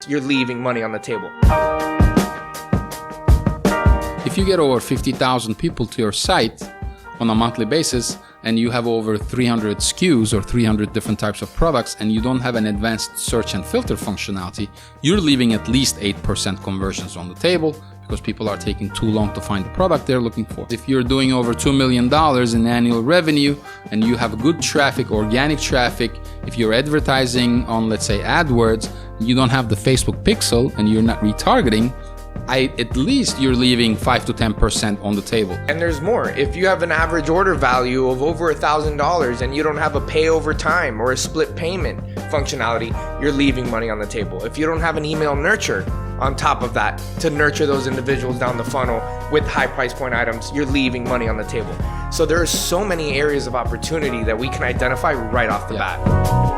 you're leaving money on the table. If you get over 50,000 people to your site on a monthly basis, and you have over 300 SKUs or 300 different types of products, and you don't have an advanced search and filter functionality, you're leaving at least 8% conversions on the table because people are taking too long to find the product they're looking for. If you're doing over $2 million in annual revenue and you have good traffic, organic traffic, if you're advertising on, let's say, AdWords, you don't have the Facebook pixel and you're not retargeting, at least you're leaving 5 to 10% on the table. And there's more. If you have an average order value of over $1,000 and you don't have a pay over time or a split payment functionality, you're leaving money on the table. If you don't have an email nurture on top of that to nurture those individuals down the funnel with high price point items, you're leaving money on the table. So there are so many areas of opportunity that we can identify right off the bat.